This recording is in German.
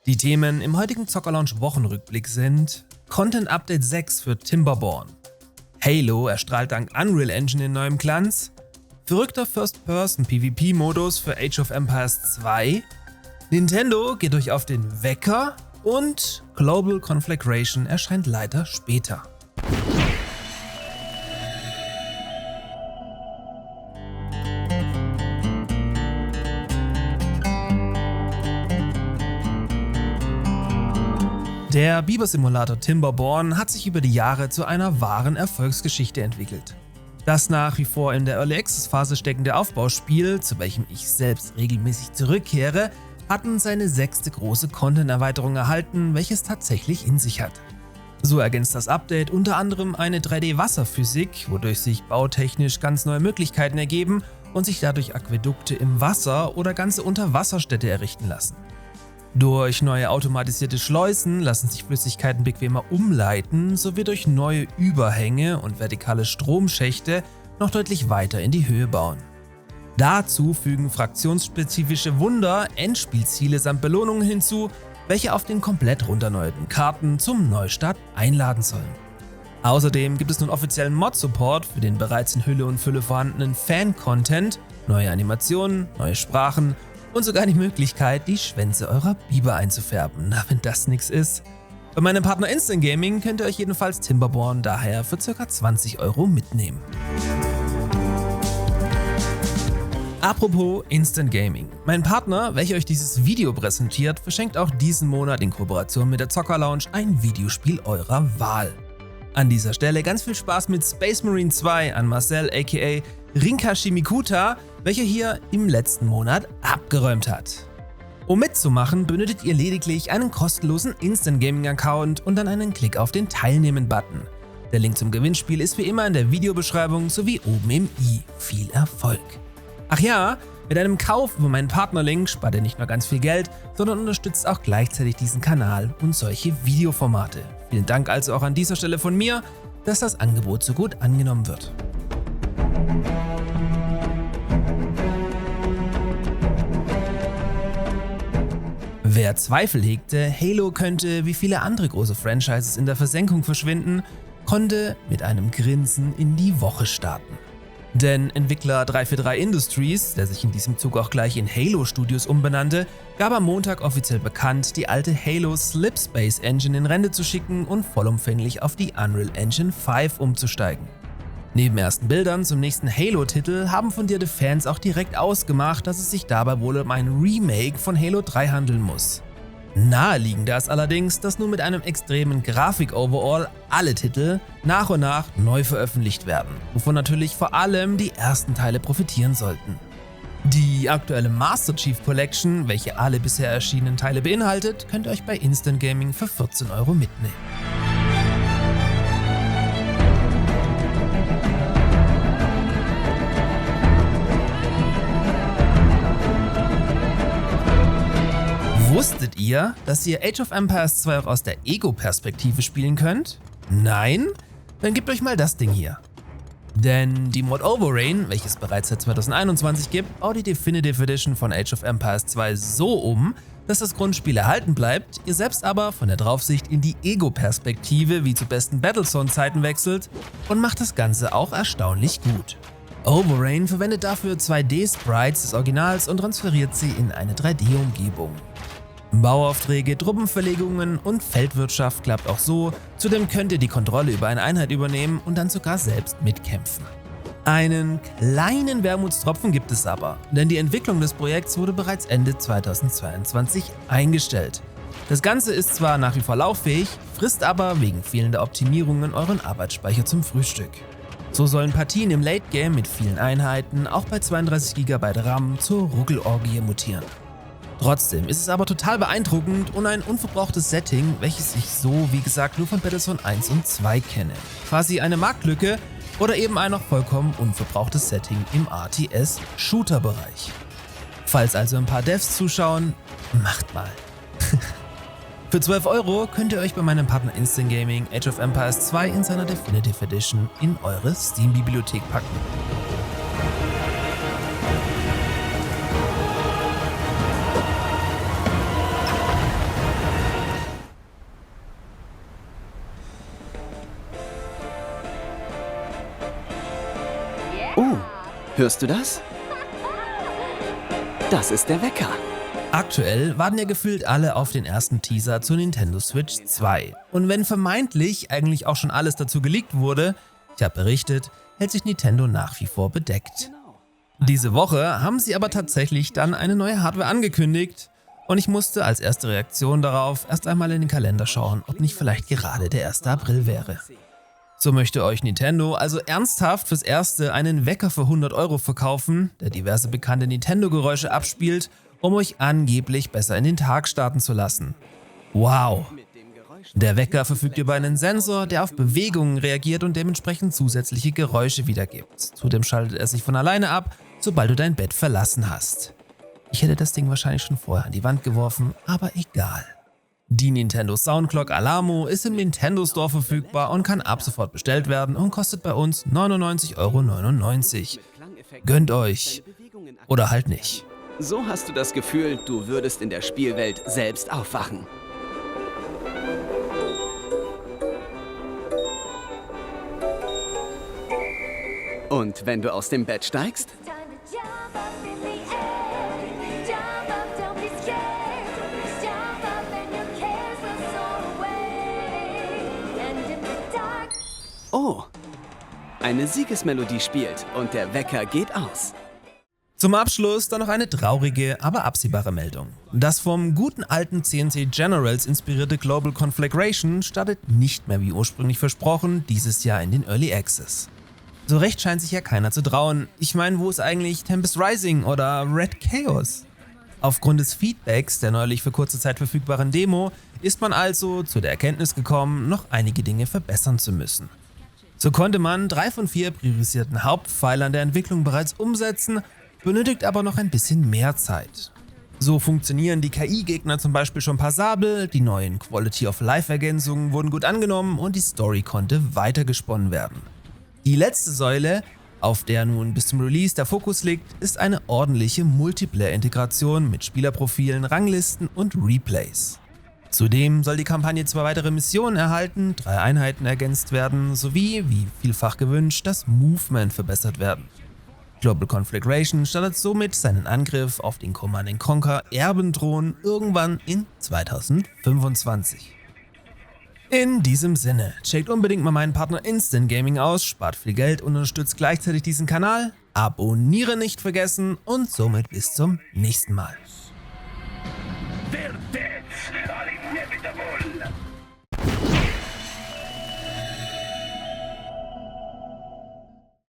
Die Themen im heutigen Zocker-Lounge Wochenrückblick sind Content Update 6 für Timberborn, Halo erstrahlt dank Unreal Engine in neuem Glanz, verrückter First-Person-PvP-Modus für Age of Empires 2, Nintendo geht euch auf den Wecker und Global Conflagration erscheint leider später. Der Biber-Simulator Timberborn hat sich über die Jahre zu einer wahren Erfolgsgeschichte entwickelt. Das nach wie vor in der Early Access Phase steckende Aufbauspiel, zu welchem ich selbst regelmäßig zurückkehre, hat nun seine 6. große Content-Erweiterung erhalten, welches tatsächlich in sich hat. So ergänzt das Update unter anderem eine 3D-Wasserphysik, wodurch sich bautechnisch ganz neue Möglichkeiten ergeben und sich dadurch Aquädukte im Wasser oder ganze Unterwasserstädte errichten lassen. Durch neue automatisierte Schleusen lassen sich Flüssigkeiten bequemer umleiten, sowie durch neue Überhänge und vertikale Stromschächte noch deutlich weiter in die Höhe bauen. Dazu fügen fraktionsspezifische Wunder Endspielziele samt Belohnungen hinzu, welche auf den komplett runterneuerten Karten zum Neustart einladen sollen. Außerdem gibt es nun offiziellen Mod-Support für den bereits in Hülle und Fülle vorhandenen Fan-Content, neue Animationen, neue Sprachen und sogar die Möglichkeit, die Schwänze eurer Biber einzufärben. Na, wenn das nix ist. Bei meinem Partner Instant Gaming könnt ihr euch jedenfalls Timberborn daher für ca. 20 € mitnehmen. Apropos Instant Gaming. Mein Partner, welcher euch dieses Video präsentiert, verschenkt auch diesen Monat in Kooperation mit der Zocker Lounge ein Videospiel eurer Wahl. An dieser Stelle ganz viel Spaß mit Space Marine 2 an Marcel aka Rinka Shimikuta, welcher hier im letzten Monat abgeräumt hat. Um mitzumachen, benötigt ihr lediglich einen kostenlosen Instant Gaming Account und dann einen Klick auf den Teilnehmen-Button. Der Link zum Gewinnspiel ist wie immer in der Videobeschreibung sowie oben im i. Viel Erfolg! Ach ja, mit einem Kauf über meinen Partnerlink spart ihr nicht nur ganz viel Geld, sondern unterstützt auch gleichzeitig diesen Kanal und solche Videoformate. Vielen Dank also auch an dieser Stelle von mir, dass das Angebot so gut angenommen wird. Wer Zweifel hegte, Halo könnte wie viele andere große Franchises in der Versenkung verschwinden, konnte mit einem Grinsen in die Woche starten. Denn Entwickler 343 Industries, der sich in diesem Zug auch gleich in Halo Studios umbenannte, gab am Montag offiziell bekannt, die alte Halo Slipspace Engine in Rente zu schicken und vollumfänglich auf die Unreal Engine 5 umzusteigen. Neben ersten Bildern zum nächsten Halo-Titel haben fundierte Fans auch direkt ausgemacht, dass es sich dabei wohl um ein Remake von Halo 3 handeln muss. Naheliegender ist allerdings, dass nun mit einem extremen Grafik-Overall alle Titel nach und nach neu veröffentlicht werden, wovon natürlich vor allem die ersten Teile profitieren sollten. Die aktuelle Master Chief Collection, welche alle bisher erschienenen Teile beinhaltet, könnt ihr euch bei Instant Gaming für 14 € mitnehmen. Wusstet ihr, dass ihr Age of Empires 2 auch aus der Ego-Perspektive spielen könnt? Nein? Dann gebt euch mal das Ding hier. Denn die Mod Overrain, welches bereits seit 2021 gibt, baut die Definitive Edition von Age of Empires 2 so um, dass das Grundspiel erhalten bleibt, ihr selbst aber von der Draufsicht in die Ego-Perspektive wie zu besten Battlezone-Zeiten wechselt und macht das Ganze auch erstaunlich gut. Overrain verwendet dafür 2D-Sprites des Originals und transferiert sie in eine 3D-Umgebung. Bauaufträge, Truppenverlegungen und Feldwirtschaft klappt auch so, zudem könnt ihr die Kontrolle über eine Einheit übernehmen und dann sogar selbst mitkämpfen. Einen kleinen Wermutstropfen gibt es aber, denn die Entwicklung des Projekts wurde bereits Ende 2022 eingestellt. Das Ganze ist zwar nach wie vor lauffähig, frisst aber wegen fehlender Optimierungen euren Arbeitsspeicher zum Frühstück. So sollen Partien im Late Game mit vielen Einheiten auch bei 32 GB RAM zur Ruckelorgie mutieren. Trotzdem ist es aber total beeindruckend und ein unverbrauchtes Setting, welches ich so, wie gesagt, nur von Battlezone 1 und 2 kenne. Quasi eine Marktlücke oder eben ein noch vollkommen unverbrauchtes Setting im RTS-Shooter-Bereich. Falls also ein paar Devs zuschauen, macht mal. Für 12 € könnt ihr euch bei meinem Partner Instant Gaming Age of Empires 2 in seiner Definitive Edition in eure Steam-Bibliothek packen. Oh, hörst du das? Das ist der Wecker. Aktuell warten ja gefühlt alle auf den ersten Teaser zur Nintendo Switch 2. Und wenn vermeintlich eigentlich auch schon alles dazu geleakt wurde, ich habe berichtet, hält sich Nintendo nach wie vor bedeckt. Diese Woche haben sie aber tatsächlich dann eine neue Hardware angekündigt und ich musste als erste Reaktion darauf erst einmal in den Kalender schauen, ob nicht vielleicht gerade der 1. April wäre. So möchte euch Nintendo also ernsthaft fürs Erste einen Wecker für 100 € verkaufen, der diverse bekannte Nintendo-Geräusche abspielt, um euch angeblich besser in den Tag starten zu lassen. Wow! Der Wecker verfügt über einen Sensor, der auf Bewegungen reagiert und dementsprechend zusätzliche Geräusche wiedergibt. Zudem schaltet er sich von alleine ab, sobald du dein Bett verlassen hast. Ich hätte das Ding wahrscheinlich schon vorher an die Wand geworfen, aber egal. Die Nintendo Soundclock Alamo ist im Nintendo Store verfügbar und kann ab sofort bestellt werden und kostet bei uns 99,99 €. Gönnt euch. Oder halt nicht. So hast du das Gefühl, du würdest in der Spielwelt selbst aufwachen. Und wenn du aus dem Bett steigst? Oh, eine Siegesmelodie spielt und der Wecker geht aus. Zum Abschluss dann noch eine traurige, aber absehbare Meldung. Das vom guten alten CNC Generals inspirierte Global Conflagration startet nicht mehr wie ursprünglich versprochen dieses Jahr in den Early Access. So recht scheint sich ja keiner zu trauen. Ich meine, wo ist eigentlich Tempest Rising oder Red Chaos? Aufgrund des Feedbacks der neulich für kurze Zeit verfügbaren Demo ist man also zu der Erkenntnis gekommen, noch einige Dinge verbessern zu müssen. So konnte man 3 von 4 priorisierten Hauptpfeilern der Entwicklung bereits umsetzen, benötigt aber noch ein bisschen mehr Zeit. So funktionieren die KI-Gegner zum Beispiel schon passabel, die neuen Quality-of-Life-Ergänzungen wurden gut angenommen und die Story konnte weitergesponnen werden. Die letzte Säule, auf der nun bis zum Release der Fokus liegt, ist eine ordentliche Multiplayer-Integration mit Spielerprofilen, Ranglisten und Replays. Zudem soll die Kampagne 2 weitere Missionen erhalten, 3 Einheiten ergänzt werden, sowie, wie vielfach gewünscht, das Movement verbessert werden. Global Conflagration startet somit seinen Angriff auf den Command & Conquer Erbenthron irgendwann in 2025. In diesem Sinne, checkt unbedingt mal meinen Partner Instant Gaming aus, spart viel Geld und unterstützt gleichzeitig diesen Kanal, abonniere nicht vergessen und somit bis zum nächsten Mal.